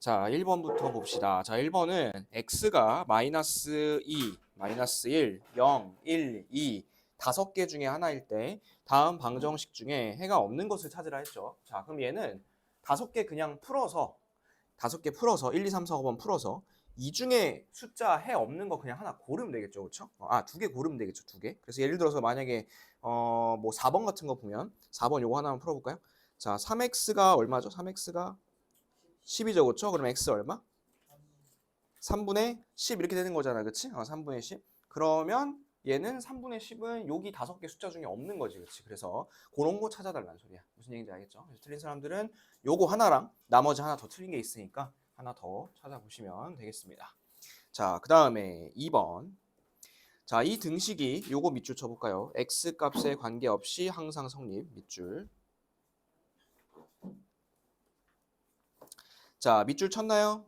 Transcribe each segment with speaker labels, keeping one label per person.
Speaker 1: 자, 1번부터 봅시다. 자, 1번은 x가 마이너스 2, 마이너스 1, 0, 1, 2 다섯 개 중에 하나일 때 다음 방정식 중에 해가 없는 것을 찾으라 했죠. 자, 그럼 얘는 다섯 개 그냥 풀어서 1, 2, 3, 4, 5번 풀어서 이 중에 숫자 해 없는 거 그냥 하나 고르면 되겠죠. 그렇죠? 두 개 고르면 되겠죠. 두 개. 그래서 예를 들어서 만약에 뭐 4번 같은 거 보면 4번 요거 하나만 풀어 볼까요? 자, 3x가 얼마죠? 3x가 10이죠. 그렇죠? 그럼 x 얼마? 3분의 10 이렇게 되는 거잖아. 그치? 3분의 10. 그러면 얘는 3분의 10은 여기 다섯 개 숫자 중에 없는 거지. 그치? 그래서 그런 거 찾아달라는 소리야. 무슨 얘기인지 알겠죠? 그래서 틀린 사람들은 요거 하나랑 나머지 하나 더 틀린 게 있으니까 하나 더 찾아보시면 되겠습니다. 자, 그 다음에 2번. 자, 이 등식이 요거 밑줄 쳐볼까요? x 값에 관계없이 항상 성립 밑줄. 자, 밑줄 쳤나요?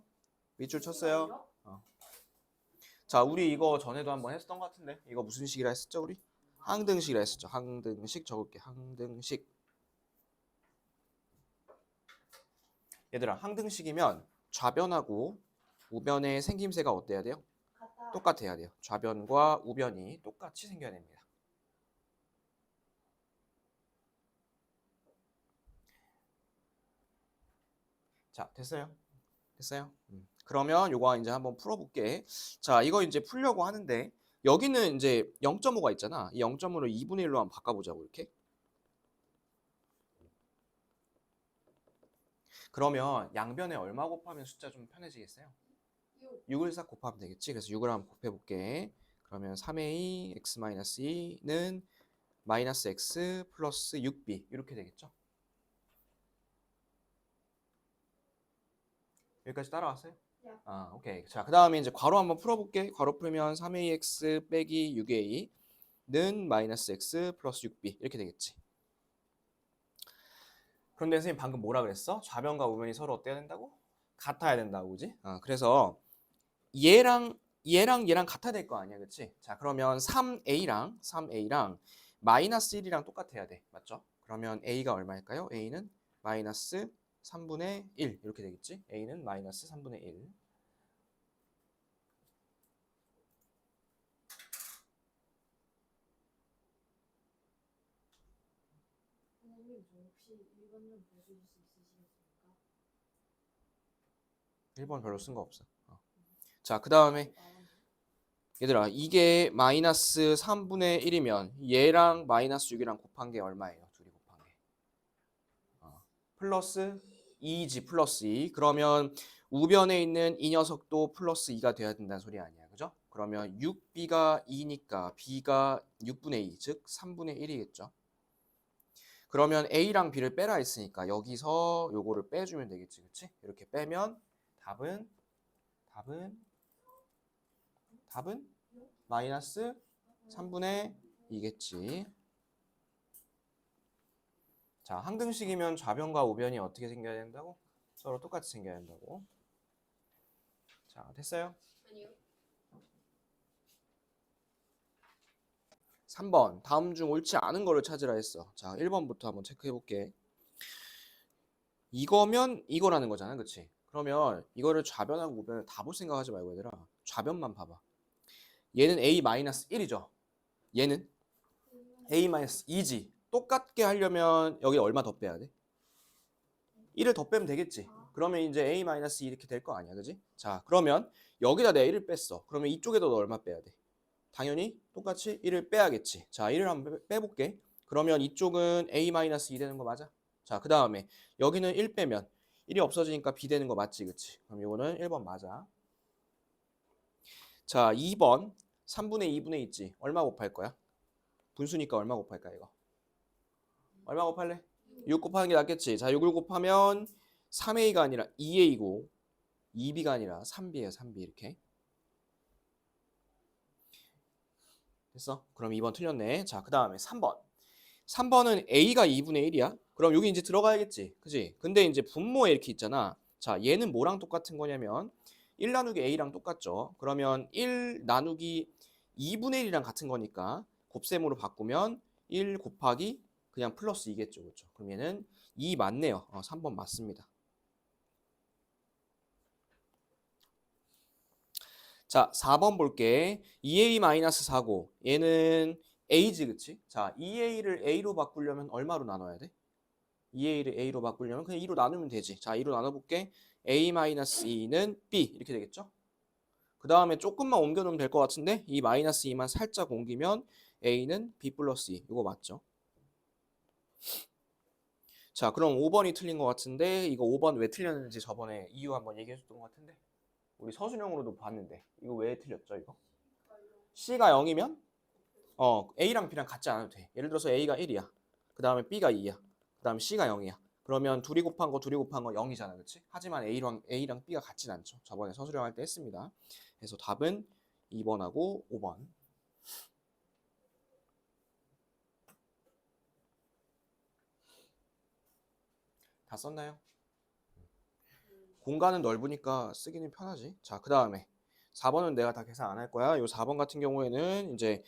Speaker 1: 밑줄 쳤어요? 자, 우리 이거 전에도 한번 했었던 것 같은데 이거 무슨 식이라 했었죠 우리? 항등식이라 했었죠. 항등식 적을게. 항등식. 얘들아, 항등식이면 좌변하고 우변의 생김새가 어때야 돼요? 똑같아야 돼요. 좌변과 우변이 똑같이 생겨야 됩니다. 자, 됐어요? 됐어요? 그러면 요거 이제 한번 풀어볼게. 자, 이거 이제 풀려고 하는데 여기는 이제 0.5가 있잖아. 이 0.5를 2분의 1로 한번 바꿔보자고 이렇게. 그러면 양변에 얼마 곱하면 숫자 좀 편해지겠어요? 6을 싹 곱하면 되겠지. 그래서 6을 한번 곱해볼게. 그러면 3a x-2는 마이너스 x 플러스 6b 이렇게 되겠죠. 여기까지 따라왔어요? 오케이. 자, 그 다음에 이제 괄호 한번 풀어볼게. 괄호 풀면 3ax 빼기 6a는 마이너스 x 플러스 6b 이렇게 되겠지. 그런데 선생님 방금 뭐라 그랬어? 좌변과 우변이 서로 어때야 된다고? 같아야 된다고, 그지? 그래서 얘랑 같아야 될 거 아니야, 그치? 자, 그러면 3a랑 마이너스 1이랑 똑같아야 돼, 맞죠? 그러면 a가 얼마일까요? a는 마이너스 3분의 1 이렇게 되겠지? a는 마이너스 3분의 1.
Speaker 2: 선생님, 저 혹시 1번 좀 보여주실 수 있으시겠습니까?
Speaker 1: 1번 별로 쓴 거 없어. 자, 그 다음에 얘들아, 이게 마이너스 3분의 1이면 얘랑 마이너스 6이랑 곱한 게 얼마예요? 둘이 곱한 게. 플러스 2지, 플러스 2. 그러면 우변에 있는 이 녀석도 플러스 2가 돼야 된다는 소리 아니야. 그죠? 그러면 6b가 2니까 b가 6분의 2, 즉 3분의 1이겠죠. 그러면 a랑 b를 빼라 했으니까 여기서 요거를 빼주면 되겠지. 그치? 이렇게 빼면 답은 마이너스 3분의 2겠지. 자, 항등식이면 좌변과 우변이 어떻게 생겨야 된다고? 서로 똑같이 생겨야 된다고. 자, 됐어요?
Speaker 2: 아니요.
Speaker 1: 3번 다음 중 옳지 않은 거를 찾으라 했어. 자, 1번부터 한번 체크해 볼게. 이거면 이거라는 거잖아, 그치? 그러면 이거를 좌변하고 우변을 다 볼 생각하지 말고 얘들아 좌변만 봐봐. 얘는 a-1이죠. 얘는 a-2지. 똑같게 하려면 여기 얼마 더 빼야 돼? 1을 더 빼면 되겠지. 그러면 이제 a-2 이렇게 될 거 아니야, 그지? 자, 그러면 여기다 내가 1을 뺐어. 그러면 이쪽에도 너 얼마 빼야 돼? 당연히 똑같이 1을 빼야겠지. 자, 1을 한번 빼볼게. 그러면 이쪽은 a-2 되는 거 맞아? 자, 그 다음에 여기는 1 빼면 1이 없어지니까 b 되는 거 맞지, 그치? 그럼 이거는 1번 맞아. 자, 2번 3분의 2분의 있지? 얼마 곱할 거야? 분수니까 얼마 곱할까 이거? 얼마 곱할래? 6 곱하는 게 낫겠지. 자, 6을 곱하면 3a가 아니라 2a고 2b가 아니라 3b예요. 3b 이렇게. 됐어? 그럼 2번 틀렸네. 자, 그 다음에 3번. 3번은 a가 2분의 1이야. 그럼 여기 이제 들어가야겠지. 그지? 근데 이제 분모에 이렇게 있잖아. 자, 얘는 뭐랑 똑같은 거냐면 1 나누기 a랑 똑같죠. 그러면 1 나누기 2분의 1이랑 같은 거니까 곱셈으로 바꾸면 1 곱하기 그냥 플러스 2겠죠. 그렇죠? 그럼 얘는 2 맞네요. 3번 맞습니다. 자, 4번 볼게. 2a-4고 얘는 a지, 그치? 자, 2a를 a로 바꾸려면 얼마로 나눠야 돼? 2a를 a로 바꾸려면 그냥 2로 나누면 되지. 자, 2로 나눠볼게. a-2는 b 이렇게 되겠죠? 그 다음에 조금만 옮겨놓으면 될 것 같은데 이 마이너스 2만 살짝 옮기면 a는 b 플러스 2 이거 맞죠? 자, 그럼 5번이 틀린 것 같은데 이거 5번 왜 틀렸는지 저번에 이유 한번 얘기해줬던 것 같은데 우리 서술형으로도 봤는데 이거 왜 틀렸죠 이거? C가 0이면 A랑 B랑 같지 않아도 돼. 예를 들어서 A가 1이야. 그 다음에 B가 2야. 그 다음에 C가 0이야. 그러면 둘이 곱한 거 0이잖아. 그치? 하지만 A랑 B가 같진 않죠. 저번에 서술형 할 때 했습니다. 그래서 답은 2번하고 5번. 다 썼나요? 공간은 넓으니까 쓰기는 편하지. 자, 그 다음에 4번은 내가 다 계산 안 할 거야. 요 4번 같은 경우에는 이제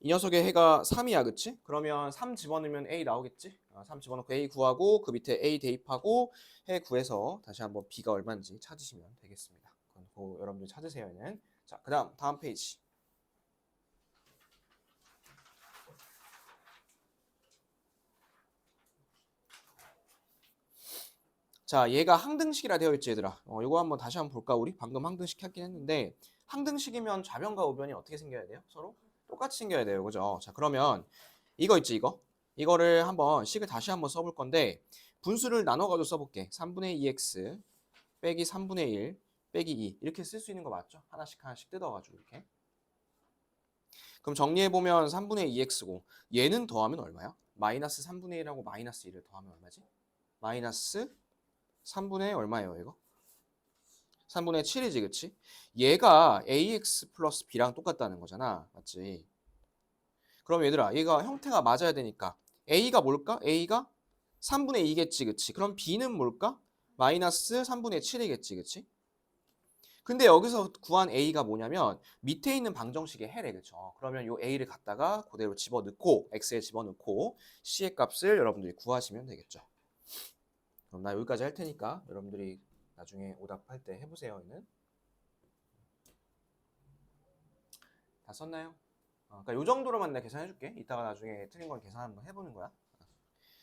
Speaker 1: 이 녀석의 해가 3이야, 그치? 그러면 3 집어넣으면 A 나오겠지? 3 집어넣고 A 구하고 그 밑에 A 대입하고 해 구해서 다시 한번 B가 얼마인지 찾으시면 되겠습니다. 그건 여러분들 찾으세요, 얘는. 자, 그 다음 페이지. 자, 얘가 항등식이라 되어 있지, 얘들아. 이거 한번 다시 한번 볼까, 우리? 방금 항등식 했긴 했는데 항등식이면 좌변과 우변이 어떻게 생겨야 돼요? 서로? 똑같이 생겨야 돼요, 그죠? 자, 그러면 이거 있지, 이거? 이거를 한번 식을 다시 한번 써볼 건데 분수를 나눠가지고 써볼게. 3분의 2x 빼기 3분의 1 빼기 2 이렇게 쓸 수 있는 거 맞죠? 하나씩 하나씩 뜯어가지고 이렇게. 그럼 정리해보면 3분의 2x고 얘는 더하면 얼마야? 마이너스 3분의 1하고 마이너스 1을 더하면 얼마지? 마이너스 3분의 얼마예요 이거? 3분의 7이지, 그치? 얘가 ax 플러스 b랑 똑같다는 거잖아, 맞지? 그럼 얘들아, 얘가 형태가 맞아야 되니까 a가 뭘까? a가 3분의 2겠지, 그치? 그럼 b는 뭘까? 마이너스 3분의 7이겠지, 그치? 근데 여기서 구한 a가 뭐냐면 밑에 있는 방정식의 해래, 그쵸? 그러면 요 a를 갖다가 그대로 집어넣고 x에 집어넣고 c의 값을 여러분들이 구하시면 되겠죠. 그럼 나 여기까지 할 테니까 여러분들이 나중에 오답할 때 해보세요. 얘는 다 썼나요? 그러니까 요 정도로만 내가 계산해줄게. 이따가 나중에 틀린 건 계산 한번 해보는 거야.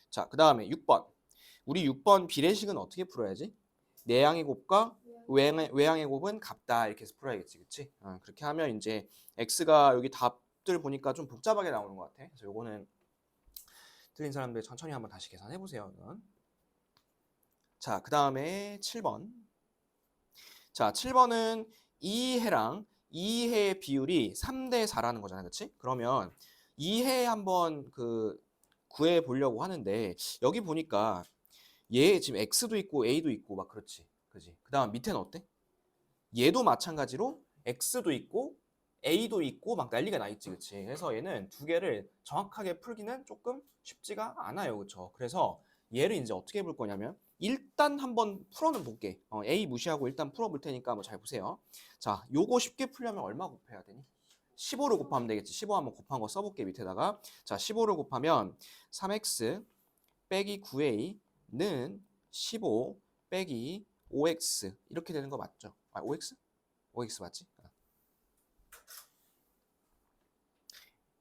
Speaker 1: 자, 그 다음에 6번. 우리 6번 비례식은 어떻게 풀어야지? 내양의 곱과 외양의 곱은 같다 이렇게 해서 풀어야겠지, 그치? 그렇게 하면 이제 x가 여기 답들 보니까 좀 복잡하게 나오는 것 같아. 그래서 요거는 틀린 사람들 천천히 한번 다시 계산해보세요. 이건. 자, 그 다음에 7번. 자, 7번은 이 해랑 이 해의 비율이 3대 4라는 거잖아, 그치? 그러면 이 해 한번 구해 보려고 하는데 여기 보니까 얘 지금 x도 있고 a도 있고 막 그렇지, 그지? 그 다음 밑에는 어때? 얘도 마찬가지로 x도 있고 a도 있고 막 난리가 나 있지, 그치? 그래서 얘는 두 개를 정확하게 풀기는 조금 쉽지가 않아요, 그쵸? 그래서 얘를 이제 어떻게 볼 거냐면 일단 한번 풀어는 볼게. a 무시하고 일단 풀어볼 테니까 한번 잘 보세요. 자, 요거 쉽게 풀려면 얼마 곱해야 되니? 15를 곱하면 되겠지. 15 한번 곱한 거 써볼게, 밑에다가. 자, 15를 곱하면 3x 빼기 9a는 15 빼기 5x 이렇게 되는 거 맞죠? 5x? 5x 맞지?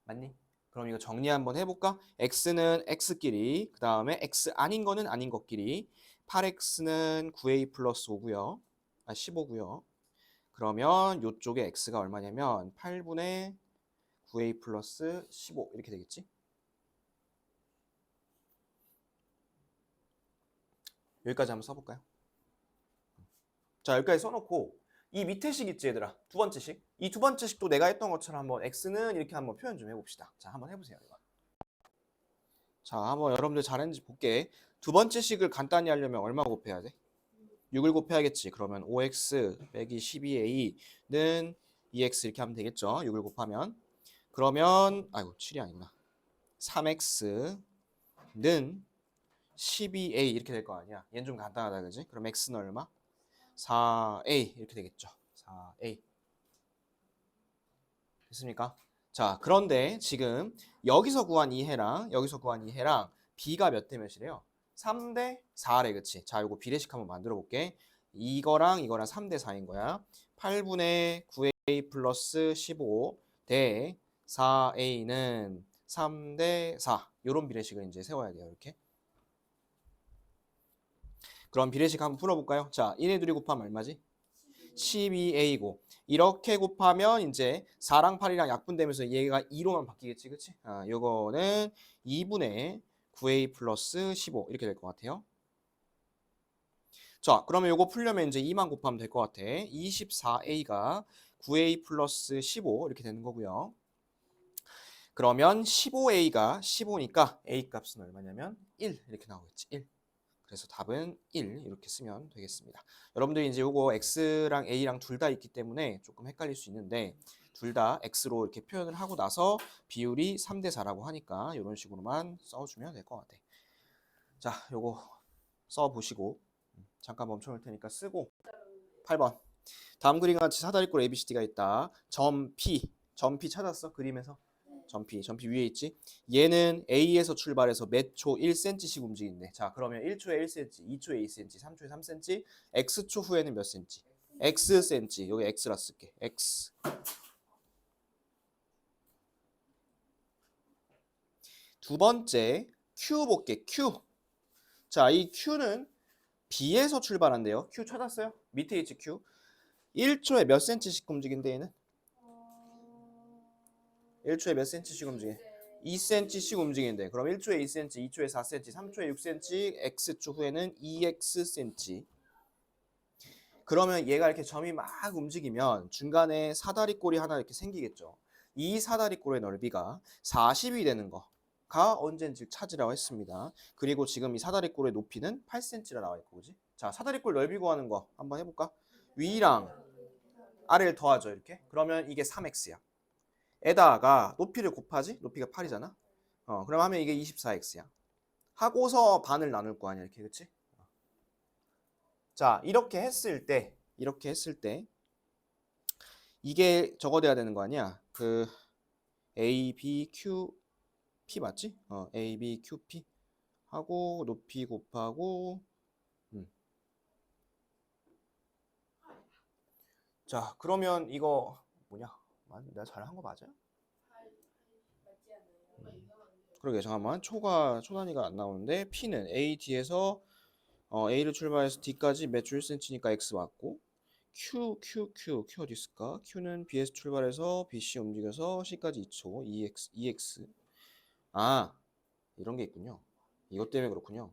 Speaker 1: 맞니? 그럼 이거 정리 한번 해볼까? x는 x끼리, 그 다음에 x 아닌 거는 아닌 것끼리 8x는 9a 플러스 5고요. 15고요. 그러면 이쪽에 x가 얼마냐면 8분의 9a 플러스 15 이렇게 되겠지? 여기까지 한번 써볼까요? 자, 여기까지 써놓고 이 밑에 식 있지, 얘들아? 두 번째 식. 이 두 번째 식도 내가 했던 것처럼 한번 x는 이렇게 한번 표현 좀 해봅시다. 자, 한번 해보세요. 이거. 자, 한번 여러분들 잘했는지 볼게. 두 번째 식을 간단히 하려면 얼마 곱해야 돼? 6을 곱해야겠지. 그러면 5x 빼기 12a는 2x 이렇게 하면 되겠죠. 6을 곱하면. 그러면 아이고 7이 아니구나. 3x는 12a 이렇게 될 거 아니야. 얘는 좀 간단하다, 그지? 그럼 x는 얼마? 4a 이렇게 되겠죠. 4a. 됐습니까? 자, 그런데 지금 여기서 구한 이 해랑 여기서 구한 이 해랑 b가 몇 대 몇이래요? 3대 4래, 그치? 자, 요거 비례식 한번 만들어 볼게. 이거랑 이거랑 3대 4인 거야. 8분의 9a 플러스 15 대 4a는 3대 4. 이런 비례식을 이제 세워야 돼요. 이렇게. 그럼 비례식 한번 풀어볼까요? 자, 1에 2이 곱하면 얼마지? 12a고 이렇게 곱하면 이제 4랑 8이랑 약분되면서 얘가 2로만 바뀌겠지, 그치? 아, 요거는 2분의 9a 플러스 15 이렇게 될 것 같아요. 자, 그러면 요거 풀려면 이제 2만 곱하면 될 것 같아. 24a가 9a 플러스 15 이렇게 되는 거고요. 그러면 15a가 15니까 a 값은 얼마냐면 1 이렇게 나오겠지. 1. 그래서 답은 1 이렇게 쓰면 되겠습니다. 여러분들이 이제 요거 x랑 a랑 둘 다 있기 때문에 조금 헷갈릴 수 있는데 둘 다 x로 이렇게 표현을 하고 나서 비율이 3대 4라고 하니까 이런 식으로만 써주면 될 것 같아. 자, 요거 써보시고 잠깐 멈춰놓을 테니까 쓰고 8번 다음 그림과 같이 사다리꼴 ABCD가 있다. 점 P 찾았어? 그림에서? 점 P 위에 있지? 얘는 A에서 출발해서 몇 초 1cm씩 움직인대. 자, 그러면 1초에 1cm, 2초에 2cm, 3초에 3cm, X초 후에는 몇 cm? Xcm. 여기 X라 쓸게. X. 두 번째 Q 볼게. Q. 자, 이 Q는 B에서 출발한대요. Q 찾았어요? 밑에 있지 Q. 1초에 몇 cm씩 움직인대 얘는? 1초에 몇 cm씩 움직여? 2cm씩 움직이는데 그럼 1초에 2cm, 2초에 4cm, 3초에 6cm, x초 후에는 2xcm. 그러면 얘가 이렇게 점이 막 움직이면 중간에 사다리꼴이 하나 이렇게 생기겠죠. 이 사다리꼴의 넓이가 40이 되는 거가 언제인지 찾으라고 했습니다. 그리고 지금 이 사다리꼴의 높이는 8cm라 나와 있고, 그지? 자, 사다리꼴 넓이 구하는 거 한번 해볼까? 위랑 아래를 더하죠, 이렇게. 그러면 이게 3x야. 에다가 높이를 곱하지? 높이가 8이잖아. 그럼 하면 이게 24x야. 하고서 반을 나눌 거 아니야, 이렇게, 그치? 자, 이렇게 했을 때 이게 저거 돼야 되는 거 아니야? 그 A, B, Q, P 맞지? A, B, Q, P 하고 높이 곱하고 자, 그러면 이거 뭐냐? 내가 잘한 거 맞아요? 그러게 잠깐만 초 단위가 안 나오는데 P는 A, D에서 A를 출발해서 D까지 매출 1cm니까 X 맞고 Q 어디 있을까? Q는 B에서 출발해서 BC 움직여서 C까지 2초 EX 아 이런 게 있군요. 이것 때문에 그렇군요.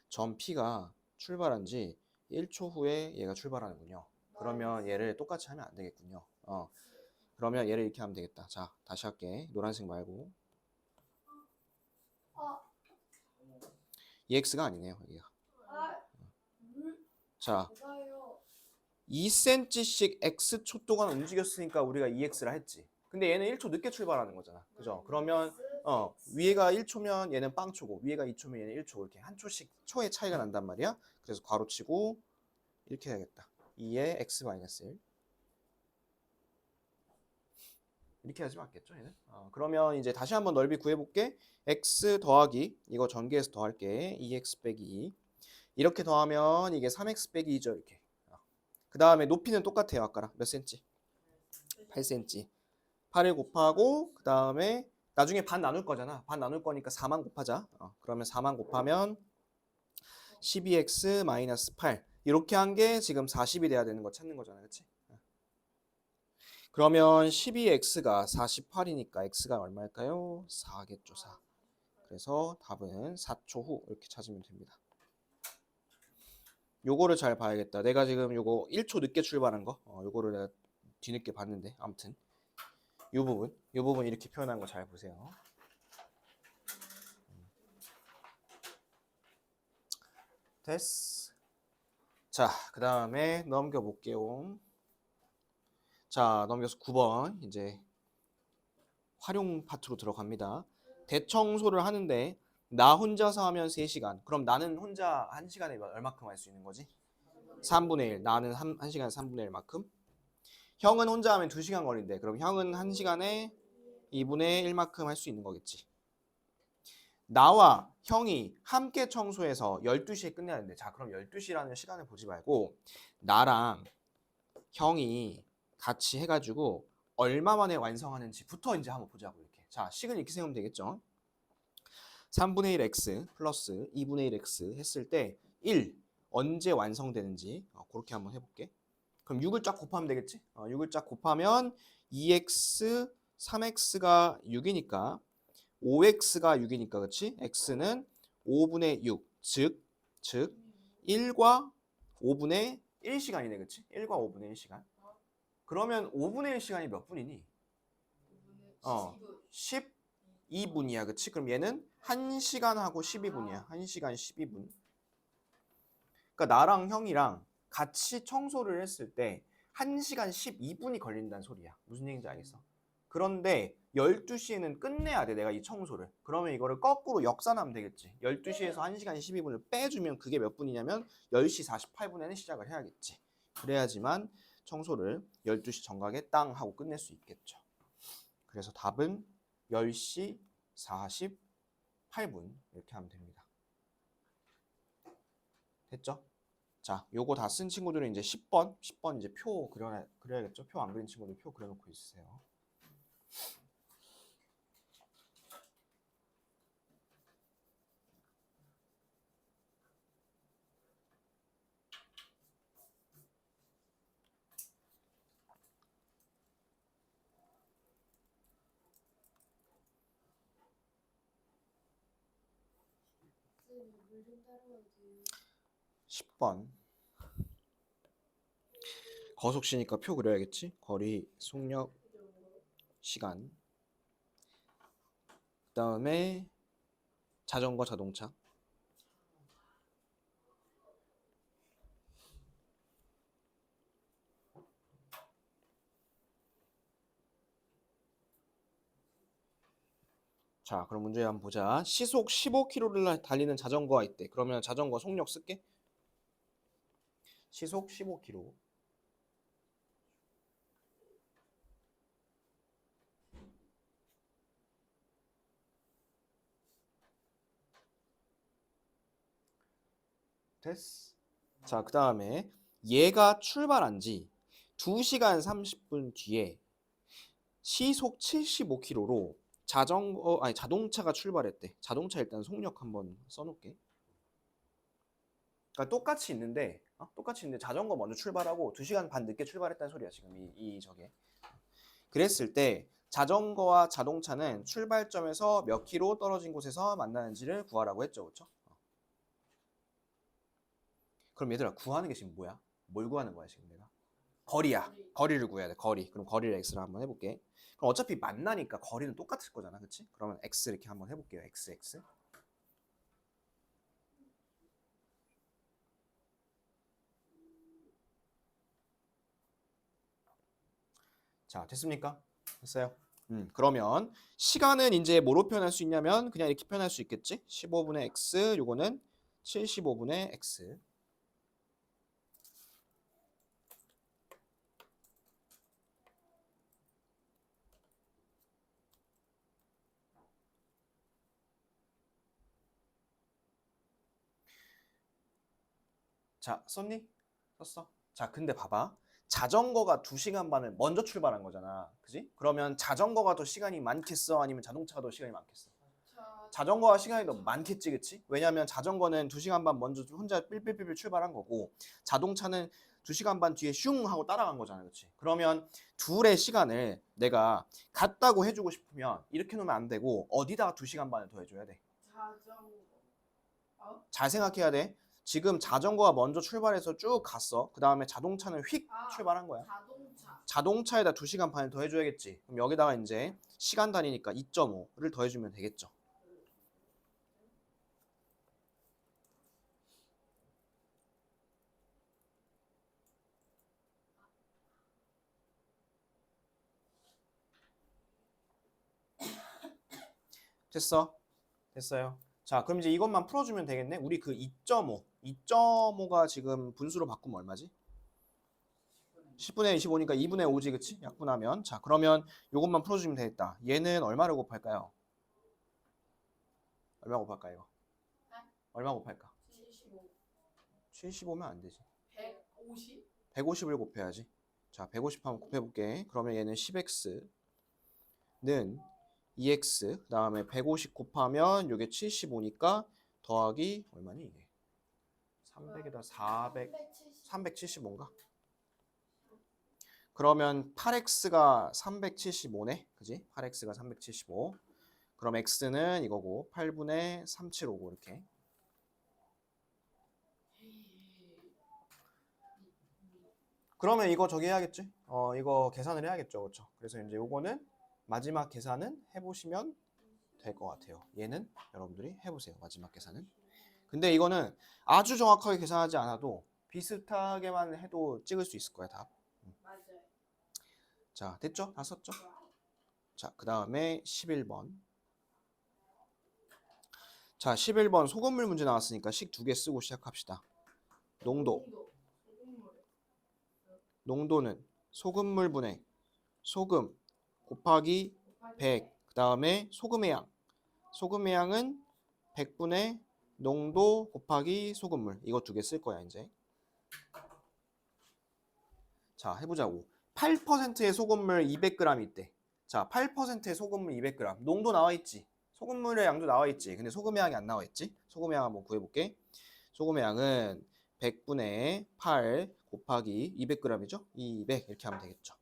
Speaker 1: 점 P가 출발한 지 1초 후에 얘가 출발하는군요. 그러면 얘를 똑같이 하면 안 되겠군요. 그러면 얘를 이렇게 하면 되겠다. 자, 다시 할게. 노란색 말고. EX가 아니네요. 여기가. 자, 2cm씩 X초 동안 움직였으니까 우리가 EX를 했지. 근데 얘는 1초 늦게 출발하는 거잖아. 그죠? 그러면 위에가 1초면 얘는 빵초고 위에가 2초면 얘는 1초 이렇게 한 초씩 초의 차이가 난단 말이야. 그래서 괄호치고 이렇게 해야겠다. 2에 X-1 이렇게 하지 맞겠죠 얘는? 그러면 이제 다시 한번 넓이 구해볼게. X 더하기 이거 전개해서 더할게. 2X 빼기 2 이렇게 더하면 이게 3X 빼기 2죠 이렇게. 그 다음에 높이는 똑같아요. 아까랑 몇 cm? 8cm. 8을 곱하고 그 다음에 나중에 반 나눌 거잖아. 반 나눌 거니까 4만 곱하자. 그러면 4만 곱하면 12x-8 이렇게 한 게 지금 40이 돼야 되는 거 찾는 거잖아. 그치? 그러면 12x가 48이니까 x가 얼마일까요? 4겠죠. 4. 그래서 답은 4초 후 이렇게 찾으면 됩니다. 요거를 잘 봐야겠다. 내가 지금 요거 1초 늦게 출발한 거 요거를 내가 뒤늦게 봤는데 아무튼 요 부분 이렇게 표현한 거 잘 보세요. 됐어. 자, 그 다음에 넘겨볼게요. 자, 넘겨서 9번 이제 활용 파트로 들어갑니다. 대청소를 하는데 나 혼자서 하면 3시간. 그럼 나는 혼자 1시간에 얼마큼 할 수 있는 거지? 3분의 1. 나는 1시간에 3분의 1만큼. 형은 혼자 하면 2시간 걸린대. 그럼 형은 1시간에 2분의 1만큼 할 수 있는 거겠지. 나와 형이 함께 청소해서 12시에 끝내야 되는데 자 그럼 12시라는 시간을 보지 말고 나랑 형이 같이 해가지고 얼마 만에 완성하는지부터 이제 한번 보자고 이렇게. 자 식은 이렇게 세우면 되겠죠. 3분의 1 x 플러스 2분의 1 x 했을 때 1 언제 완성되는지 그렇게 한번 해볼게. 그럼 6을 쫙 곱하면 되겠지? 6을 쫙 곱하면 2x, 3x가 6이니까 5x가 6이니까 그치? x는 5분의 6, 즉 1과 5분의 1시간이네 그치? 1과 5분의 1시간. 그러면 5분의 1시간이 몇 분이니? 12분이야 그치? 그럼 얘는 1시간하고 12분이야. 1시간 12분. 그러니까 나랑 형이랑 같이 청소를 했을 때 1시간 12분이 걸린다는 소리야. 무슨 얘기인지 알겠어? 그런데 12시에는 끝내야 돼 내가 이 청소를. 그러면 이거를 거꾸로 역산하면 되겠지. 12시에서 1시간 12분을 빼주면 그게 몇 분이냐면 10시 48분에는 시작을 해야겠지. 그래야지만 청소를 12시 정각에 땅 하고 끝낼 수 있겠죠. 그래서 답은 10시 48분 이렇게 하면 됩니다. 됐죠? 자, 요거 다 쓴 친구들은 이제 10번 이제 표 그려야겠죠? 표 안 그린 친구들 표 그려놓고 있으세요.
Speaker 2: 물좀 따라와도 돼요.
Speaker 1: 10번. 거속시니까 표 그려야겠지? 거리, 속력, 시간. 그다음에 자전거, 자동차. 자, 그럼 문제 한번 보자. 시속 15km를 달리는 자전거가 있대. 그러면 자전거 속력 쓸게. 시속 15km. 됐어. 자, 그 다음에 얘가 출발한 지 2시간 30분 뒤에 시속 75km로 자동차가 출발했대. 자동차 일단 속력 한번 써놓을게. 그러니까 똑같이 있는데 자전거 먼저 출발하고 2시간 반 늦게 출발했다는 소리야 지금 이 저게. 그랬을 때 자전거와 자동차는 출발점에서 몇 킬로 떨어진 곳에서 만나는지를 구하라고 했죠, 그렇죠? 그럼 얘들아 구하는 게 지금 뭐야? 뭘 구하는 거야 지금 내가? 거리야. 거리를 구해야 돼. 거리. 그럼 거리를 x로 한번 해볼게. 그럼 어차피 만나니까 거리는 똑같을 거잖아, 그렇지? 그러면 x 이렇게 한번 해볼게요. x. 자, 됐습니까? 됐어요. 그러면 시간은 이제 뭐로 표현할 수 있냐면 그냥 이렇게 표현할 수 있겠지? 15분의 x, 요거는 75분의 x. 자, 썼니? 썼어. 자, 근데 봐봐. 자전거가 2시간 반을 먼저 출발한 거잖아. 그지? 그러면 자전거가 더 시간이 많겠어? 아니면 자동차가 더 시간이 많겠어? 자전거가 시간이 더 많겠지, 그치? 왜냐면 자전거는 2시간 반 먼저 혼자 삘삘삘 출발한 거고 자동차는 2시간 반 뒤에 슝 하고 따라간 거잖아, 그치? 그러면 둘의 시간을 내가 같다고 해주고 싶으면 이렇게 놓으면 안 되고 어디다가 2시간 반을 더 해줘야 돼? 잘 생각해야 돼. 지금 자전거가 먼저 출발해서 쭉 갔어. 그 다음에 자동차는 휙 출발한 거야. 자동차에다 2시간 반을 더 해줘야겠지. 그럼 여기다가 이제 시간 단위니까 2.5를 더해주면 되겠죠. 됐어? 됐어요. 자, 그럼 이제 이것만 풀어주면 되겠네. 우리 그 2.5가 지금 분수로 바꾸면 얼마지? 10분의 25니까 2분의 5지, 그치? 약분하면. 자, 그러면 이것만 풀어주면 되겠다. 얘는 얼마를 곱할까요? 얼마 곱할까 이거? 얼마 곱할까?
Speaker 2: 75.
Speaker 1: 75면 안 되지.
Speaker 2: 150?
Speaker 1: 150을 곱해야지. 자, 150 한번 곱해볼게. 그러면 얘는 10x는 2x, 그 다음에 150 곱하면 이게 75니까 더하기 얼마니 이게? 300에다 400, 375인가? 그러면 8x가 375네. 그지? 8x가 375. 그럼 x는 이거고 8분의 375고 이렇게. 그러면 이거 저기 해야겠지? 이거 계산을 해야겠죠. 그렇죠? 그래서 이제 요거는 마지막 계산은 해보시면 될 것 같아요. 얘는 여러분들이 해보세요. 마지막 계산은. 근데 이거는 아주 정확하게 계산하지 않아도 비슷하게만 해도 찍을 수 있을 거야, 답.
Speaker 2: 맞아요.
Speaker 1: 자, 됐죠? 다 썼죠? 자, 그 다음에 11번. 자, 11번 소금물 문제 나왔으니까 식 2개 쓰고 시작합시다. 농도. 농도는 소금물분의 소금 곱하기 100. 그 다음에 소금의 양. 소금의 양은 100분의 농도 곱하기 소금물. 이거 2개 쓸 거야, 이제. 자, 해보자고. 8%의 소금물 200g 있대. 자, 8%의 소금물 200g. 농도 나와 있지. 소금물의 양도 나와 있지. 근데 소금의 양이 안 나와 있지. 소금의 양 한번 구해볼게. 소금의 양은 100분의 8 곱하기 200g이죠. 200 이렇게 하면 되겠죠.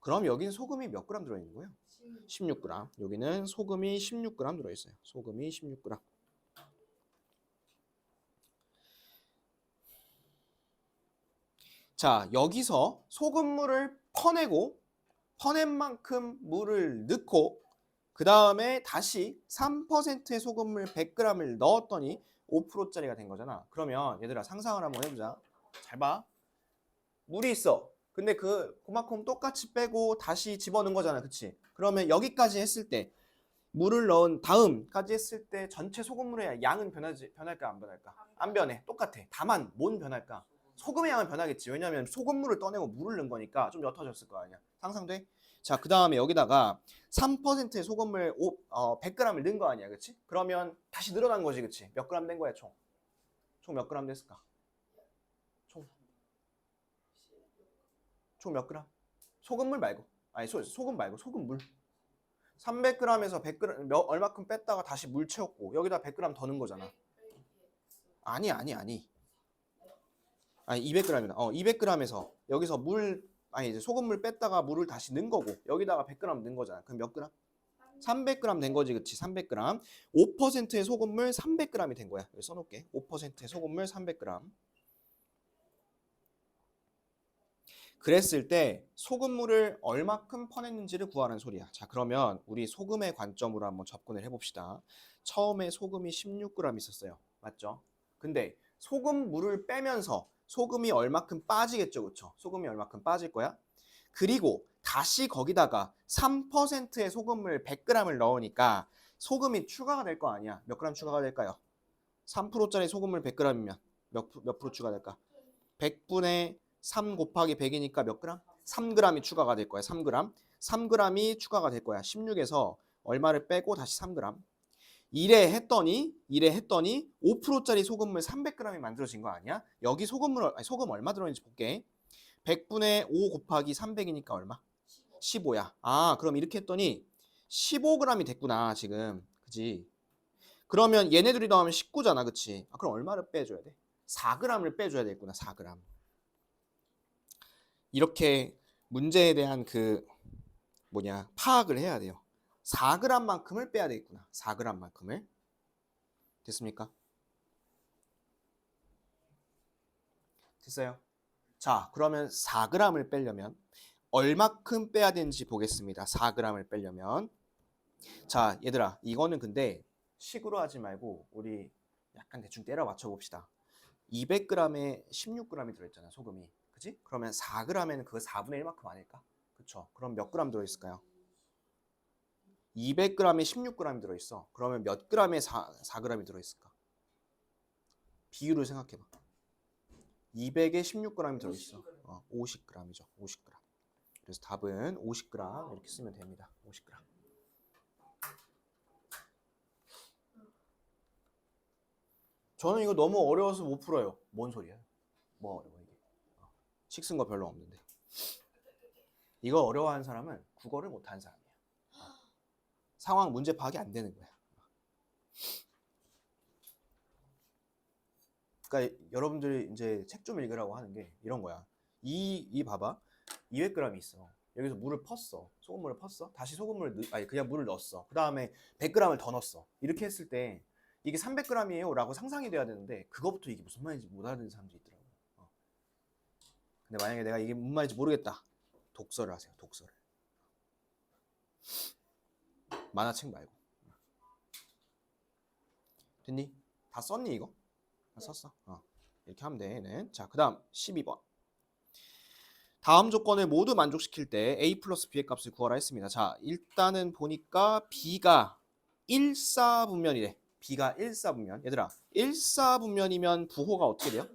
Speaker 1: 그럼 여기는 소금이 몇 g 들어있는 거예요? 16g. 여기는 소금이 16g 들어있어요. 소금이 16g. 자, 여기서 소금물을 퍼내고 퍼낸 만큼 물을 넣고 그 다음에 다시 3%의 소금물 100g을 넣었더니 5%짜리가 된 거잖아. 그러면 얘들아 상상을 한번 해보자. 잘 봐. 물이 있어. 근데 그만큼 똑같이 빼고 다시 집어넣은 거잖아. 그치? 그러면 여기까지 했을 때 물을 넣은 다음까지 했을 때 전체 소금물의 양은 변할까 안 변할까? 안 변해. 똑같아. 다만 뭔 변할까? 소금의 양은 변하겠지. 왜냐면 소금물을 떠내고 물을 넣은 거니까 좀 옅어졌을 거 아니야. 상상돼? 자, 그 다음에 여기다가 3%의 소금물 100g을 넣은 거 아니야. 그치? 그러면 다시 늘어난 거지. 그치? 몇 g 된 거야, 총? 총 몇 g 됐을까? 총 몇 g? 소금물 말고. 아니, 소금 말고 소금물. 300g에서 100g 얼마큼 뺐다가 다시 물 채웠고 여기다 100g 더 넣은 거잖아. 아니. 아니 200g이다. 200g에서 여기서 이제 소금물 뺐다가 물을 다시 넣은 거고 여기다가 100g 넣은 거잖아. 그럼 몇 g? 300g 된 거지, 그치? 300g. 5%의 소금물 300g이 된 거야. 여기 써놓을게. 5%의 소금물 300g. 그랬을 때 소금물을 얼마큼 퍼냈는지를 구하는 소리야. 자, 그러면 우리 소금의 관점으로 한번 접근을 해봅시다. 처음에 소금이 16g 있었어요. 맞죠? 근데 소금물을 빼면서 소금이 얼마큼 빠지겠죠, 그쵸? 소금이 얼마큼 빠질 거야? 그리고 다시 거기다가 3%의 소금물 100g을 넣으니까 소금이 추가가 될 거 아니야. 몇 g 추가가 될까요? 3%짜리 소금물 100g이면 몇 프로 추가될까? 100분의 3 곱하기 100이니까 몇 g? 3g이 추가가 될 거야. 3g. 3g이 추가가 될 거야. 16에서 얼마를 빼고 다시 3g. 이래 했더니 5%짜리 소금물 300g이 만들어진 거 아니야? 여기 소금 얼마 들어있는지 볼게. 100분의 5 곱하기 300이니까 얼마? 15야. 아, 그럼 이렇게 했더니 15g이 됐구나, 지금. 그지? 그러면 얘네들이 더하면 19잖아, 그치? 아, 그럼 얼마를 빼줘야 돼? 4g을 빼줘야 되겠구나, 4g. 이렇게 문제에 대한 파악을 해야 돼요. 4g만큼을 빼야 되겠구나. 4g만큼을. 됐습니까? 됐어요? 자, 그러면 4g을 빼려면 얼마큼 빼야 되는지 보겠습니다. 4g을 빼려면. 자, 얘들아, 이거는 근데 식으로 하지 말고 우리 약간 대충 때려 맞춰 봅시다. 200g에 16g이 들어있잖아, 소금이. 그치? 그러면 4g에는 그 4분의 1만큼 아닐까? 그쵸? 그럼 몇 g 들어있을까요? 200g에 16g 들어있어. 그러면 몇 g에 4g이 들어있을까? 비율을 생각해봐. 200에 16g 들어있어. 50g이죠. 50g. 그래서 답은 50g 이렇게 쓰면 됩니다. 50g. 저는 이거 너무 어려워서 못 풀어요. 뭔 소리야? 뭐 어려워 이게? 식 쓴 거 별로 없는데. 이거 어려워하는 사람은 국어를 못하는 사람이야. 상황 문제 파악이 안 되는 거야. 그러니까 여러분들이 이제 책 좀 읽으라고 하는 게 이런 거야. 이 봐봐. 200g이 있어. 여기서 물을 펐어. 소금물을 펐어. 다시 아니 그냥 물을 넣었어. 그 다음에 100g을 더 넣었어. 이렇게 했을 때 이게 300g이에요 라고 상상이 돼야 되는데 그거부터 이게 무슨 말인지 못 알아듣는 사람들이 있더라고요. 근데 만약에 내가 이게 무슨 말인지 모르겠다. 독서를 하세요. 독서를. 만화책 말고. 됐니? 다 썼니 이거? 다 썼어. 이렇게 하면 돼. 네. 자, 그 다음 12번. 다음 조건을 모두 만족시킬 때 a 플러스 b의 값을 구하라 했습니다. 자, 일단은 보니까 b가 1사분면이래. b가 1사분면. 얘들아, 1사분면이면 부호가 어떻게 돼요?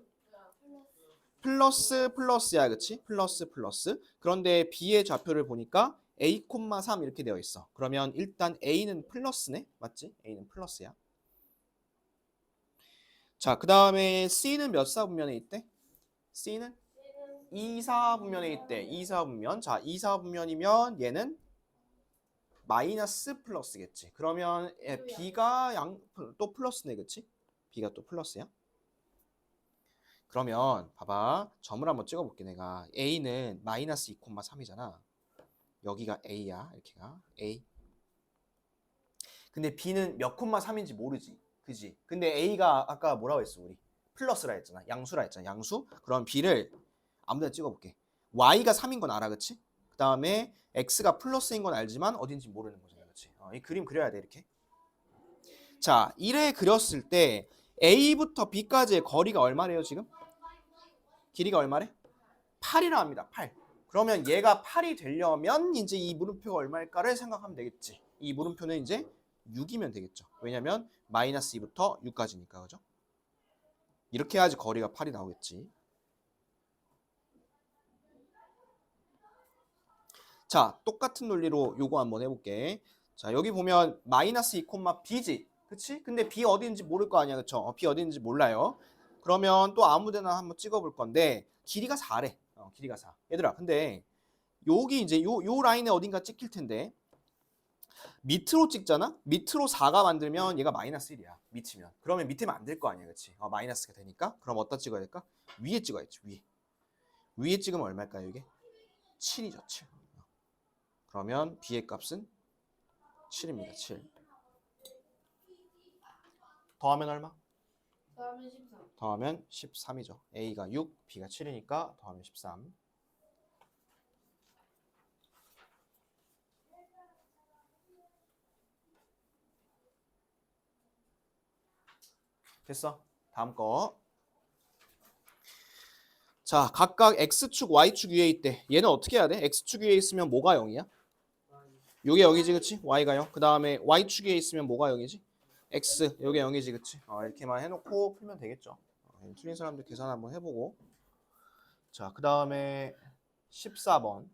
Speaker 1: 플러스 플러스야, 그치? 플러스 플러스. 그런데 b의 좌표를 보니까 a, 3 이렇게 되어 있어. 그러면 일단 a는 플러스네, 맞지? a는 플러스야. 자, 그 다음에 c는 몇 사분면에 있대? c는 2사분면에 있대. 2사분면. 자, 2사분면이면 얘는 마이너스 플러스겠지. 그러면 b가 또 플러스네, 그치? b가 또 플러스야. 그러면 봐봐. 점을 한번 찍어볼게 내가. a는 마이너스 2,3이잖아. 여기가 a야. 이렇게가 a. 근데 b는 몇 콤마 3인지 모르지. 그지? 근데 a가 아까 뭐라고 했어 우리? 플러스라 했잖아. 양수라 했잖아. 양수? 그럼 b를 아무데나 찍어볼게. y가 3인 건 알아, 그치? 그 다음에 x가 플러스인 건 알지만 어딘지 모르는 거잖아, 그치? 이 그림 그려야 돼, 이렇게. 자, 이래 그렸을 때 a부터 b까지의 거리가 얼마래요, 지금? 길이가 얼마래? 8이라 합니다, 8. 그러면 얘가 8이 되려면 이제 이 물음표가 얼마일까를 생각하면 되겠지. 이 물음표는 이제 6이면 되겠죠. 왜냐면 마이너스 2부터 6까지니까, 그죠? 이렇게 해야지 거리가 8이 나오겠지. 자, 똑같은 논리로 요거 한번 해볼게. 자, 여기 보면 마이너스 2, b지. 그치? 근데 b 어디인지 모를 거 아니야, 그쵸? b 어디인지 몰라요. 그러면 또 아무데나 한번 찍어볼 건데 길이가 4래. 길이가 4. 얘들아, 근데 여기 이제 요 라인에 어딘가 찍힐 텐데 밑으로 찍잖아? 밑으로 4가 만들면 얘가 마이너스 1이야. 밑이면. 그러면 밑에면 안 될 거 아니야, 그치? 마이너스가 되니까. 그럼 어디다 찍어야 될까? 위에 찍어야지, 위에. 위에 찍으면 얼마일까요, 이게? 7이죠, 7. 그러면 b의 값은 7입니다. 7. 더하면 얼마?
Speaker 2: 더하면 13.
Speaker 1: 더하면 13이죠. a가 6, b가 7이니까 더하면 13. 됐어. 다음 거. 자, 각각 x축, y축 위에 있대. 얘는 어떻게 해야 돼? x축 위에 있으면 뭐가 0이야? 요게 0이지, 그치? y가 0. 그 다음에 y축 위에 있으면 뭐가 0이지? x, 요게 0이지, 그치? 이렇게만 해놓고 풀면 되겠죠. 틀린 사람들 계산 한번 해보고. 자, 그 다음에 14번.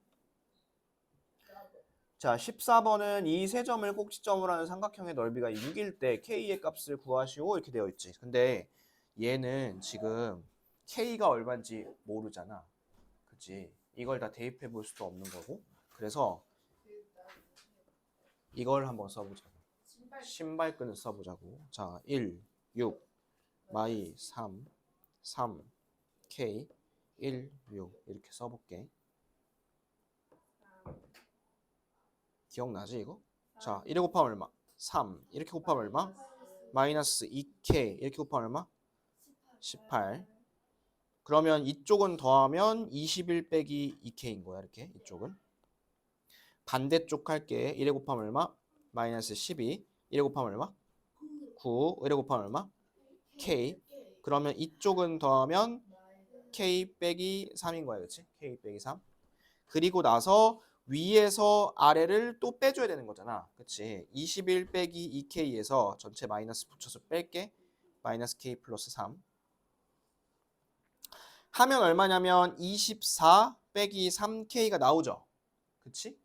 Speaker 1: 자, 14번은 이 세 점을 꼭지점으로 하는 삼각형의 넓이가 6일 때 k의 값을 구하시오 이렇게 되어 있지. 근데 얘는 지금 k가 얼마인지 모르잖아. 그치? 이걸 다 대입해 볼 수도 없는 거고. 그래서 이걸 한번 써보자고. 신발끈을 써보자고. 자, 1, 6, 마이 3, 3, k, 1, 6 이렇게 써볼게. 기억나지 이거? 자, 1에 곱하면 얼마? 3. 이렇게 곱하면 얼마? 마이너스 2k. 이렇게 곱하면 얼마? 18. 그러면 이쪽은 더하면 21 빼기 2k인 거야. 이렇게 이쪽은. 반대쪽 할게. 1에 곱하면 얼마? 마이너스 12. 1에 곱하면 얼마? 9. 1에 곱하면 얼마? k. 그러면 이쪽은 더하면 k 빼기 3인 거야. 그렇지? k 빼기 3. 그리고 나서 위에서 아래를 또 빼줘야 되는 거잖아. 그치? 21 빼기 2k에서 전체 마이너스 붙여서 뺄게. 마이너스 k 플러스 3. 하면 얼마냐면 24 빼기 3k가 나오죠. 그치?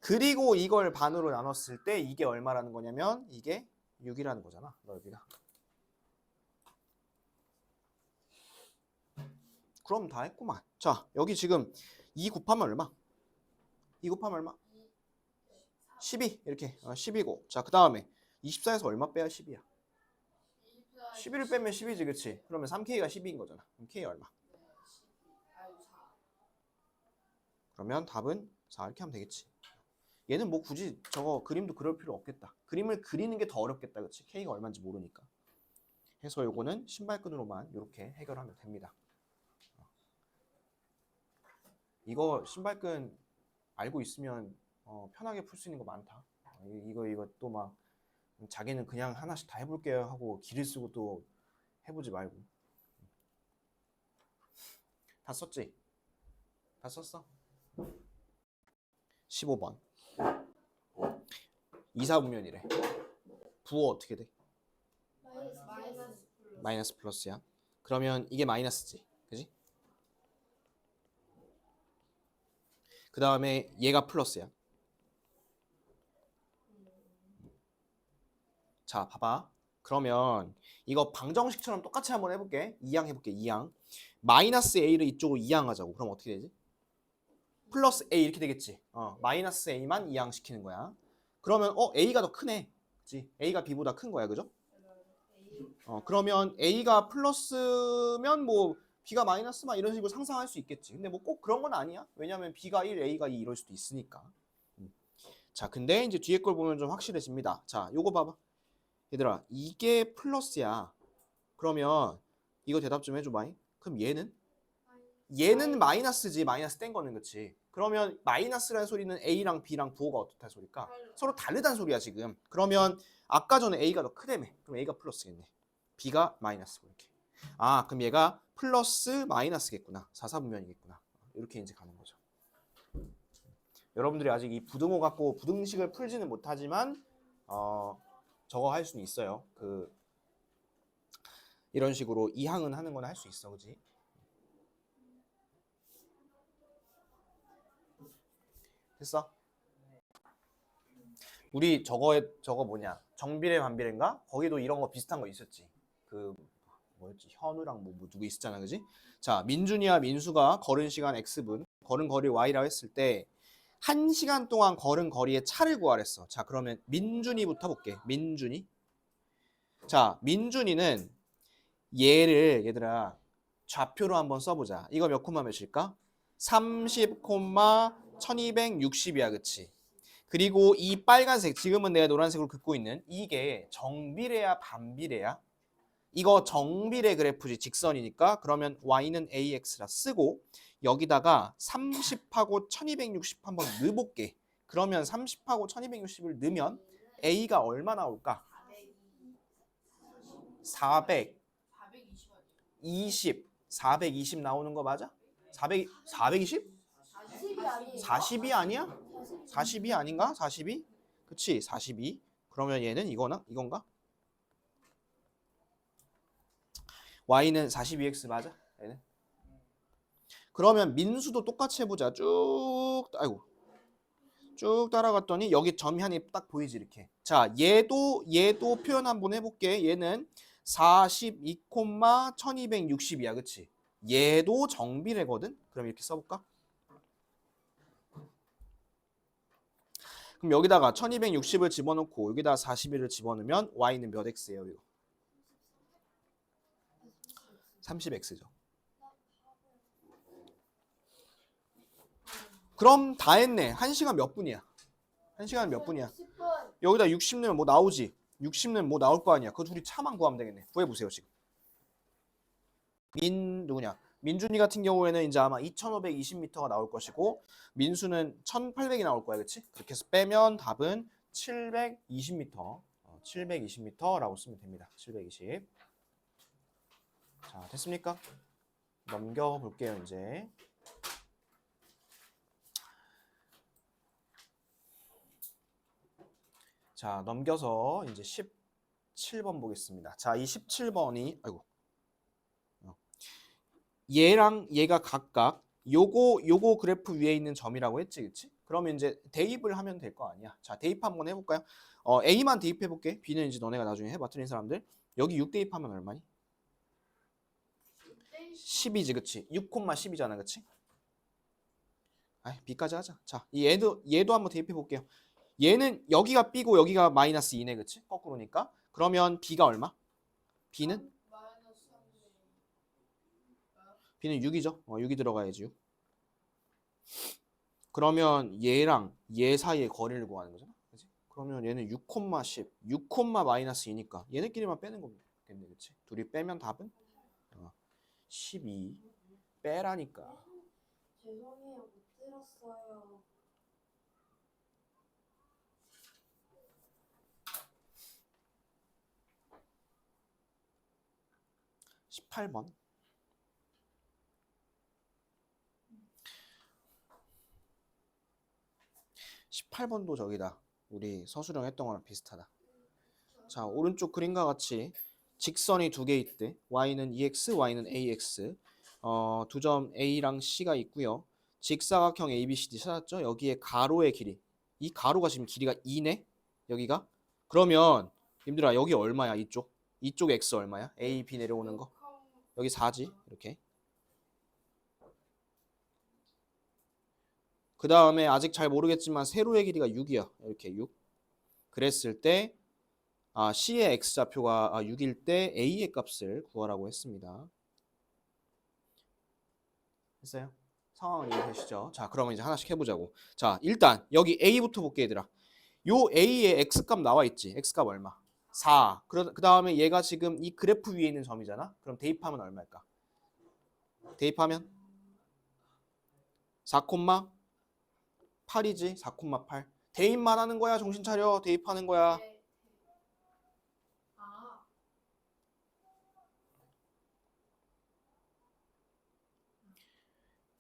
Speaker 1: 그리고 이걸 반으로 나눴을 때 이게 얼마라는 거냐면 이게 6이라는 거잖아. 넓이가. 그럼 다 했구만. 자, 여기 지금 2 곱하면 얼마? 2 곱하면 얼마? 12 이렇게 10이고. 자, 그 다음에 24에서 얼마 빼야 10이야? 11을 빼면 10이지, 그치? 그러면 3K가 12인 거잖아. 그럼 K 얼마? 그러면 답은 4 이렇게 하면 되겠지. 얘는 뭐 굳이 저거 그림도 그럴 필요 없겠다. 그림을 그리는 게 더 어렵겠다, 그치? K가 얼마인지 모르니까. 해서 요거는 신발끈으로만 이렇게 해결하면 됩니다. 이거 신발끈 알고 있으면 편하게 풀 수 있는 거 많다. 이거 또 막 자기는 그냥 하나씩 다 해볼게요 하고 기를 쓰고 또 해보지 말고. 다 썼지? 다 썼어? 15번. 이사분면이래. 부호 어떻게 돼? 마이너스 플러스야. 그러면 이게 마이너스지, 그지? 그 다음에 얘가 플러스야. 자, 봐봐. 그러면 이거 방정식처럼 똑같이 한번 해볼게. 2항 해볼게. 2항. 마이너스 a를 이쪽으로 2항 하자고. 그럼 어떻게 되지? 플러스 a 이렇게 되겠지. 마이너스 a만 2항 시키는 거야. 그러면 a가 더 크네. 그치? a가 b보다 큰 거야, 그죠? 그러면 a가 플러스면 뭐 b가 마이너스 막 이런 식으로 상상할 수 있겠지. 근데 뭐 꼭 그런 건 아니야. 왜냐면 b가 1, a가 2 이럴 수도 있으니까. 자, 근데 이제 뒤에 걸 보면 좀 확실해집니다. 자, 요거 봐봐. 얘들아, 이게 플러스야. 그러면 이거 대답 좀 해줘봐. 그럼 얘는 마이너스지. 마이너스 뗀 거는, 그치? 그러면 마이너스라는 소리는 a랑 b랑 부호가 어떻다는 소리일까? 서로 다르다는 소리야 지금. 그러면 아까 전에 a가 더 크다며. 그럼 a가 플러스겠네. b가 마이너스고 이렇게. 그럼 얘가 플러스 마이너스겠구나. 4사분면이겠구나. 이렇게 이제 가는 거죠. 여러분들이 아직 이 부등호 갖고 부등식을 풀지는 못하지만 저거 할 수는 있어요. 이런 식으로 이항은 하는 건 할 수 있어, 그지? 됐어? 우리 저거 뭐냐? 정비례 반비례인가? 거기도 이런 거 비슷한 거 있었지. 뭐였지? 현우랑 뭐 누구 있었잖아, 그지? 자, 민준이와 민수가 걸은 시간 x분, 걸은 거리 y라고 했을 때 1시간 동안 걸은 거리의 차를 구하랬어. 자, 그러면 민준이부터 볼게. 민준이. 자, 민준이는 얘들아 좌표로 한번 써보자. 이거 몇 콤마 몇일까? 30, 1260이야, 그치? 그리고 이 빨간색, 지금은 내가 노란색으로 긋고 있는 이게 정비례야, 반비례야? 이거 정비례 그래프지, 직선이니까. 그러면 y는 ax라 쓰고 여기다가 30하고 1260 한번 넣어볼게. 그러면 30하고 1260을 넣으면 a가 얼마 나올까? 420 나오는 거 맞아? 420? 40이 아니야? 40이 아닌가? 42? 그치, 42. 그러면 얘는 이건가? y는 42x 맞아? 얘는. 그러면 민수도 똑같이 해보자. 쭉 따라갔더니 여기 점이 하나 딱 보이지, 이렇게. 자, 얘도 표현 한번 해볼게. 얘는 42, 1260이야, 그치? 얘도 정비례거든? 그럼 이렇게 써볼까? 그럼 여기다가 1260을 집어넣고 여기다 41을 집어넣으면 y는 몇 x예요, 이거? 30x죠. 그럼 다 했네. 1시간 몇 분이야? 1시간 몇 분이야?
Speaker 2: 10분.
Speaker 1: 여기다 60 넣으면 뭐 나오지? 60 넣으면 뭐 나올 거 아니야. 그거 둘이 차만 구하면 되겠네. 구해보세요, 지금. 누구냐? 민준이 같은 경우에는 이제 아마 2520m가 나올 것이고 민수는 1800이 나올 거야, 그치? 그렇게 해서 빼면 답은 720m. 720m라고 쓰면 됩니다. 720. 자, 됐습니까? 넘겨볼게요, 이제. 자, 넘겨서 이제 17번 보겠습니다. 자, 이 17번이 얘랑 얘가 각각 요거 그래프 위에 있는 점이라고 했지, 그치? 그러면 이제 대입을 하면 될 거 아니야. 자, 대입 한번 해볼까요? A만 대입해볼게. B는 이제 너네가 나중에 해봐, 틀린 사람들. 여기 6 대입하면 얼마니? 10이지, 그치? 6,10이잖아, 그치? B까지 하자. 자, 얘도 한번 대입해볼게요. 얘는 여기가 B고 여기가 마이너스 2네, 그치? 거꾸로니까. 그러면 B가 얼마? B는? B는 6이죠. 6이 들어가야지, 6. 그러면 얘랑 얘 사이의 거리를 구하는 거잖아. 그치? 그러면 얘는 6,10, 6, 마이너스 2니까 얘네끼리만 빼는 거겠네, 그치? 둘이 빼면 답은 12 빼라니까.
Speaker 2: 죄송해요, 못 들었어요.
Speaker 1: 18번. 18번도 저기다. 우리 서술형 했던 거랑 비슷하다. 자, 오른쪽 그림과 같이 직선이 두 개 있대. y는 EX, y는 AX. 두 점 A랑 C가 있고요. 직사각형 ABCD 찾았죠? 여기에 가로의 길이. 이 가로가 지금 길이가 2네? 여기가? 그러면 님들아 여기 얼마야? 이쪽 X 얼마야? A, B 내려오는 거. 여기 4지. 이렇게. 그 다음에 아직 잘 모르겠지만 세로의 길이가 6이야. 이렇게 6. 그랬을 때 C의 X좌표가 6일 때 A의 값을 구하라고 했습니다. 됐어요? 상황 이해되시죠? 자, 그러면 이제 하나씩 해보자고. 자, 일단 여기 A부터 볼게, 얘들아. 요 A의 X값 나와 있지? X값 얼마? 4. 그 다음에 얘가 지금 이 그래프 위에 있는 점이잖아? 그럼 대입하면 얼마일까? 대입하면 4,8이지? 4,8. 대입만 하는 거야? 정신 차려. 대입하는 거야.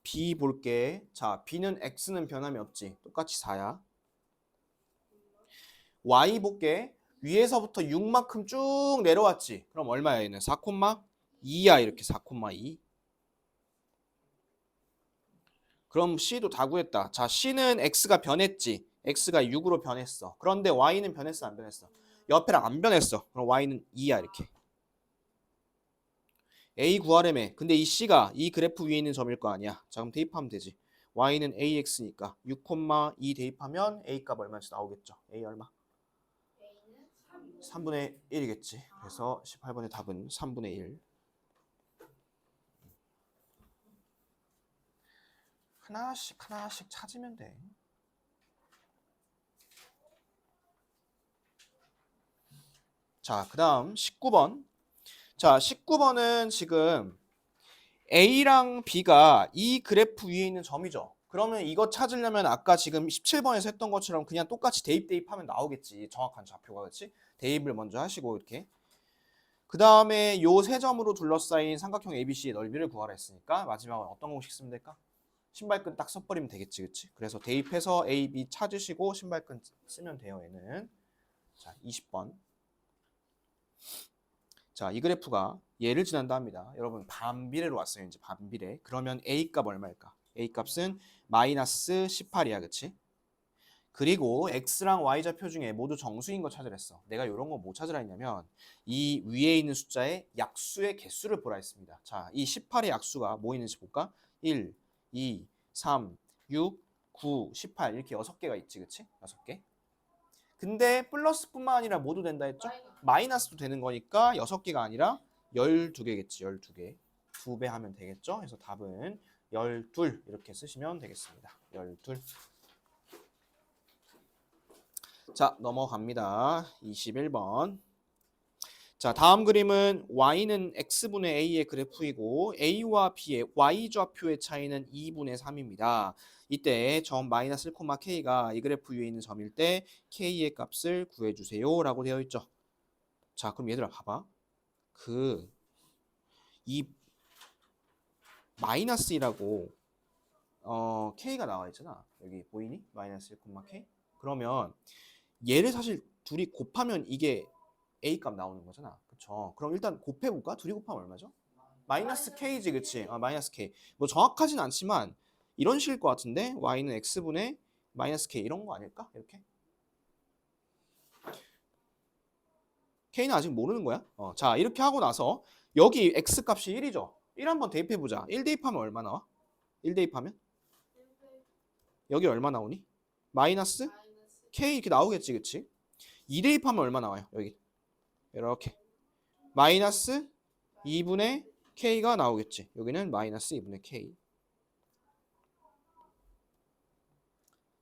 Speaker 1: B 볼게. 자, B는 X는 변함이 없지. 똑같이 4야. Y 볼게. 위에서부터 6만큼 쭉 내려왔지. 그럼 얼마야 얘는? 4,2야. 이렇게 4,2. 그럼 C도 다 구했다. 자, C는 X가 변했지. X가 6으로 변했어. 그런데 Y는 변했어, 안 변했어? 옆에랑 안 변했어. 그럼 Y는 2야, 이렇게. A 구하래매. 근데 이 C가 이 그래프 위에 있는 점일 거 아니야. 자, 그럼 대입하면 되지. Y는 AX니까 6,2 대입하면 A 값 얼마인지 나오겠죠. A 얼마? 3분의 1이겠지. 그래서 18번의 답은 3분의 1. 하나씩 찾으면 돼. 자, 그 다음 19번. 자, 19번은 지금 A랑 B가 이 그래프 위에 있는 점이죠. 그러면 이거 찾으려면 아까 지금 17번에서 했던 것처럼 그냥 똑같이 대입하면 나오겠지. 정확한 좌표가, 그렇지? 대입을 먼저 하시고 이렇게. 그 다음에 요 세 점으로 둘러싸인 삼각형 ABC의 넓이를 구하라 했으니까 마지막은 어떤 공식 쓰면 될까? 신발끈 딱 써버리면 되겠지, 그렇지? 그래서 대입해서 A, B 찾으시고 신발끈 쓰면 돼요, 얘는. 자, 20번. 자, 이 그래프가 얘를 지난다 합니다. 여러분 반비례로 왔어요. 이제 반비례. 그러면 A값 얼마일까? A값은 마이너스 18이야. 그치? 그리고 X랑 Y좌표 중에 모두 정수인 거 찾으랬어. 내가 이런 거 뭐 찾으라 했냐면 이 위에 있는 숫자의 약수의 개수를 보라 했습니다. 자, 이 18의 약수가 뭐 있는지 볼까? 1, 2, 3, 6, 9, 18 이렇게 6개가 있지. 그치? 6개. 근데 플러스뿐만 아니라 모두 된다 했죠? 마이너스도 되는 거니까 6개가 아니라 12개겠지. 12개. 2배 하면 되겠죠? 그래서 답은 12 이렇게 쓰시면 되겠습니다. 12. 자, 넘어갑니다. 21번. 자, 다음 그림은 y는 x분의 a의 그래프이고 a와 b의 y좌표의 차이는 2분의 3입니다. 이때 점 마이너스 1,k가 이 그래프 위에 있는 점일 때 k의 값을 구해주세요 라고 되어 있죠. 자, 그럼 얘들아 봐봐. 이 마이너스이라고 k가 나와 있잖아. 여기 보이니? 마이너스 1,k. 그러면 얘를 사실 둘이 곱하면 이게 a 값 나오는 거잖아. 그쵸? 그럼 일단 곱해볼까? 둘이 곱하면 얼마죠? 마이너스 k지, 그치? 마이너스 k. 뭐 정확하진 않지만 이런 식일 것 같은데 y는 x분의 마이너스 k 이런 거 아닐까? 이렇게. k는 아직 모르는 거야. 자, 이렇게 하고 나서 여기 x 값이 1이죠. 1 한번 대입해 보자. 1 대입하면 얼마 나와? 1 대입하면 여기 얼마 나오니? 마이너스 k 이렇게 나오겠지, 그치? 2 대입하면 얼마 나와요? 여기 이렇게 마이너스 2분의 k가 나오겠지. 여기는 마이너스 2분의 k.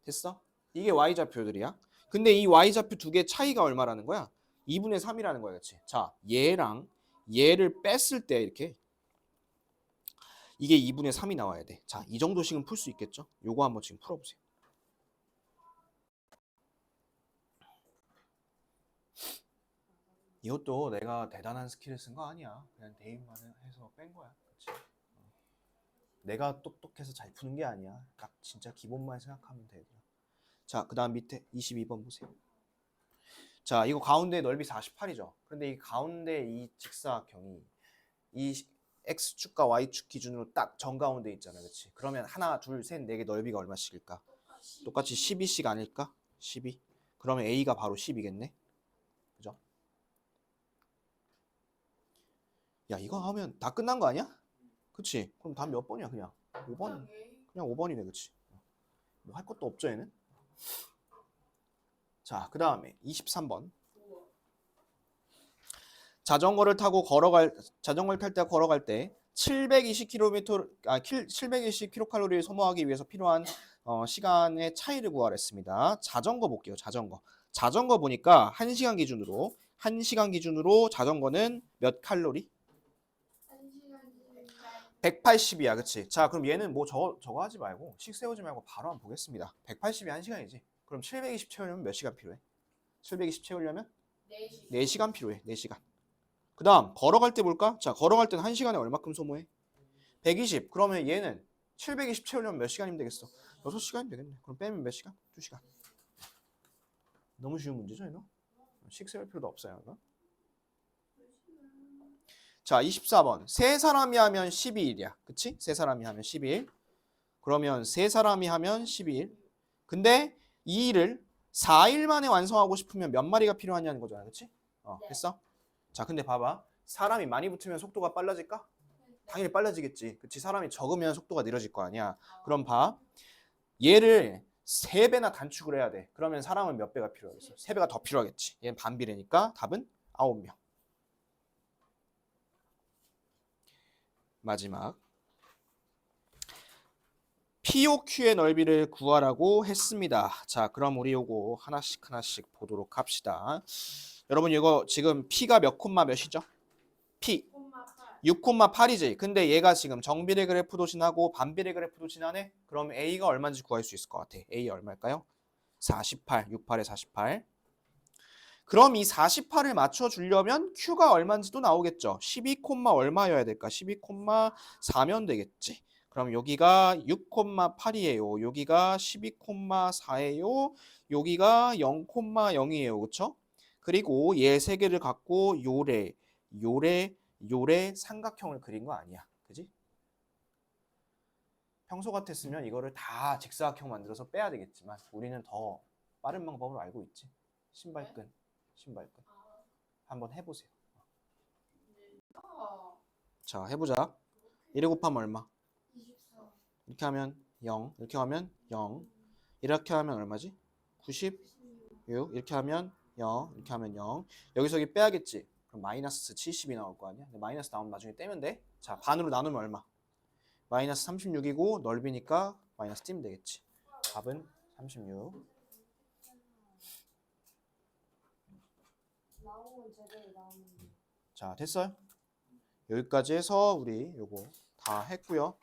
Speaker 1: 됐어? 이게 y좌표들이야. 근데 이 y좌표 두 개 차이가 얼마라는 거야? 2분의 3이라는 거야, 그치? 자, 얘랑 얘를 뺐을 때 이렇게 이게 2분의 3이 나와야 돼. 자, 이 정도씩은 풀 수 있겠죠? 요거 한번 지금 풀어보세요. 이것도 내가 대단한 스킬을 쓴 거 아니야. 그냥 대입만 해서 뺀 거야. 그치? 내가 똑똑해서 잘 푸는 게 아니야. 딱 진짜 기본만 생각하면 돼. 자, 그 다음 밑에 22번 보세요. 자, 이거 가운데 넓이 48이죠. 그런데 이 가운데 이 직사각형이 이 x축과 y축 기준으로 딱 정가운데 있잖아. 그치? 그러면 하나, 둘, 셋, 네 개 넓이가 얼마씩일까? 똑같이 12씩 아닐까? 12. 그러면 a가 바로 10이겠네. 그죠? 야, 이거 하면 다 끝난 거 아니야? 그치? 그럼 답 몇 번이야, 그냥? 5번. 그냥 5번이네, 그치? 뭐 할 것도 없죠, 얘는? 자, 그 다음에 23번. 자전거를 탈 때 걸어갈 때 720km, 720kcal를 소모하기 위해서 필요한 시간의 차이를 구하랬습니다. 자전거 볼게요, 자전거. 자전거 보니까 1시간 기준으로 자전거는 몇 칼로리? 180이야, 그치? 자, 그럼 얘는 뭐 저거 하지 말고 식 세우지 말고 바로 한번 보겠습니다. 180이 1시간이지. 그럼 720 채우려면 몇 시간 필요해? 720 채우려면 4시간 필요해. 4시간. 그 다음 걸어갈 때 볼까? 자, 걸어갈 때는 1시간에 얼마큼 소모해? 120. 그러면 얘는 720 채우려면 몇 시간이면 되겠어? 6시간이면 되겠네. 그럼 빼면 몇 시간? 2시간. 너무 쉬운 문제죠, 이거? 식 세울 필요도 없어요, 이거. 자, 24번. 세 사람이 하면 12일이야. 그치? 세 사람이 하면 12일. 그러면 세 사람이 하면 12일. 근데 이 일을 4일 만에 완성하고 싶으면 몇 마리가 필요하냐는 거잖아. 그치? 됐어? 자, 근데 봐봐. 사람이 많이 붙으면 속도가 빨라질까? 당연히 빨라지겠지. 그치? 사람이 적으면 속도가 느려질 거 아니야. 그럼 봐. 얘를 3배나 단축을 해야 돼. 그러면 사람은 몇 배가 필요하겠어? 3배가 더 필요하겠지. 얘는 반비례니까 답은 9명. 마지막. POQ의 넓이를 구하라고 했습니다. 자, 그럼 우리 요거 하나씩 보도록 합시다. 여러분 이거 지금 P가 몇 콤마 몇이죠? P 6,8이지. 근데 얘가 지금 정비례 그래프도 지나고 반비례 그래프도 지나네? 그럼 A가 얼마인지 구할 수 있을 것 같아. A 얼마일까요? 48. 68에 48. 그럼 이 48을 맞춰주려면 Q가 얼마인지도 나오겠죠. 12, 얼마여야 될까? 12,4면 되겠지. 그럼 여기가 6,8이에요. 여기가 12,4예요. 여기가 0,0이에요. 그쵸? 그리고 얘 세 개를 갖고 요래 삼각형을 그린 거 아니야. 그지? 평소 같았으면 이거를 다 직사각형 만들어서 빼야 되겠지만 우리는 더 빠른 방법을 알고 있지. 신발끈. 한번 해보세요. 자, 해보자. 1에 곱하면 얼마?
Speaker 2: 24.
Speaker 1: 이렇게 하면 0, 이렇게 하면 0, 이렇게 하면 얼마지? 96, 이렇게 하면 0, 이렇게 하면 0. 여기서 여기 빼야겠지? 그럼 마이너스 70이 나올 거 아니야? 근데 마이너스 나오면 나중에 떼면 돼. 자, 반으로 나누면 얼마? 마이너스 36이고 넓이니까 마이너스 띄면 되겠지. 답은 36.
Speaker 2: 나오면 제대로 나오는.
Speaker 1: 자, 됐어요? 여기까지 해서 우리 요거 다 했고요.